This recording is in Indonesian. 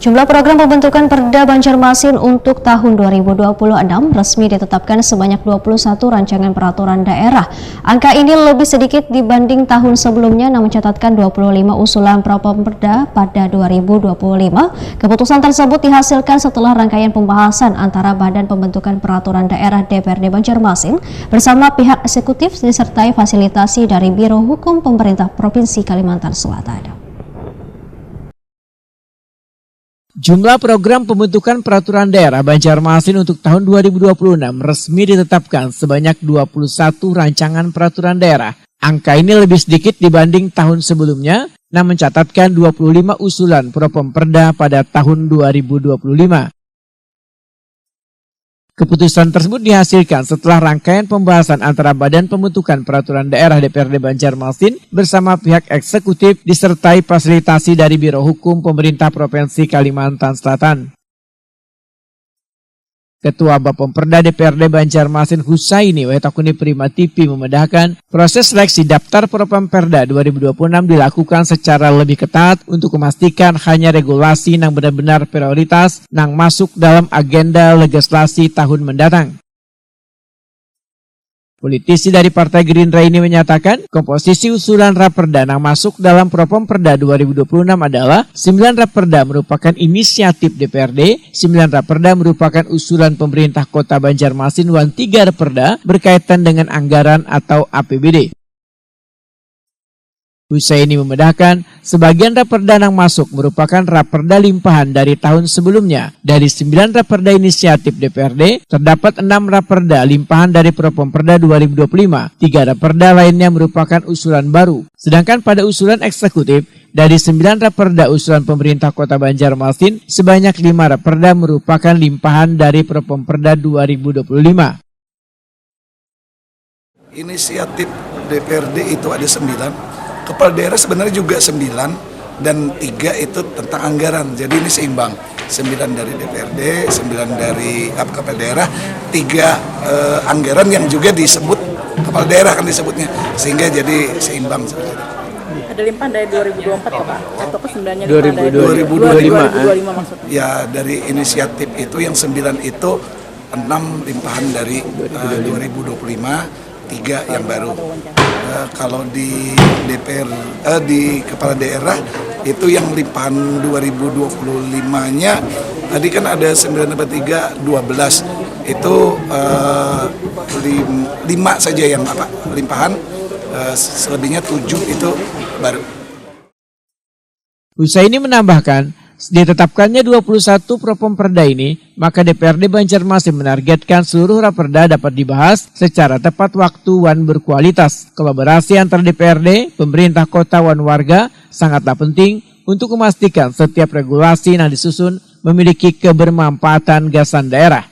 Jumlah program pembentukan Perda Banjarmasin untuk tahun 2026 resmi ditetapkan sebanyak 21 rancangan peraturan daerah. Angka ini lebih sedikit dibanding tahun sebelumnya, namun mencatatkan 25 usulan Perda pada 2025. Keputusan tersebut dihasilkan setelah rangkaian pembahasan antara Badan Pembentukan Peraturan Daerah DPRD Banjarmasin bersama pihak eksekutif disertai fasilitasi dari Biro Hukum Pemerintah Provinsi Kalimantan Selatan. Jumlah program pembentukan peraturan daerah Banjarmasin untuk tahun 2026 resmi ditetapkan sebanyak 21 rancangan peraturan daerah. Angka ini lebih sedikit dibanding tahun sebelumnya, namun mencatatkan 25 usulan Propemperda pada tahun 2025. Keputusan tersebut dihasilkan setelah rangkaian pembahasan antara Badan Pembentukan Peraturan Daerah DPRD Banjarmasin bersama pihak eksekutif disertai fasilitasi dari Biro Hukum Pemerintah Provinsi Kalimantan Selatan. Ketua Bapemperda DPRD Banjarmasin Husaini Wetakuni Prima TV memedahkan proses seleksi daftar Propemperda 2026 dilakukan secara lebih ketat untuk memastikan hanya regulasi yang benar-benar prioritas yang masuk dalam agenda legislasi tahun mendatang. Politisi dari Partai Gerindra ini menyatakan komposisi usulan Raperda yang masuk dalam Propemperda 2026 adalah 9 Raperda merupakan inisiatif DPRD, 9 Raperda merupakan usulan pemerintah Kota Banjarmasin, dan 3 Raperda berkaitan dengan anggaran atau APBD. Husaini memedahkan sebagian Raperda yang masuk merupakan Raperda limpahan dari tahun sebelumnya. Dari 9 Raperda inisiatif DPRD, terdapat 6 Raperda limpahan dari Propemperda 2025. 3 Raperda lainnya merupakan usulan baru. Sedangkan pada usulan eksekutif, dari 9 Raperda usulan pemerintah Kota Banjarmasin, sebanyak 5 Raperda merupakan limpahan dari Propemperda 2025. Inisiatif DPRD itu ada 9. Kepala daerah sebenarnya juga 9 dan 3 itu tentang anggaran. Jadi ini seimbang. 9 dari DPRD, 9 dari kepala daerah, 3 anggaran yang juga disebut kepala daerah kan disebutnya. Sehingga jadi seimbang sebenarnya. Ada limpahan dari 2024 Pak? Atau ke 9-nya 2025 maksudnya? Ya, dari inisiatif itu yang 9 itu 6 limpahan dari 2025. 3 yang baru. Kalau di di kepala daerah itu yang limpahan 2025-nya tadi kan ada 9/3 12 itu 5 saja yang limpahan, selebihnya 7 itu baru. Husaini menambahkan, ditetapkannya 21 Propemperda ini, maka DPRD Banjarmasin menargetkan seluruh Raperda dapat dibahas secara tepat waktu dan berkualitas. Kolaborasi antara DPRD, pemerintah kota dan warga sangatlah penting untuk memastikan setiap regulasi yang disusun memiliki kebermanfaatan gasan daerah.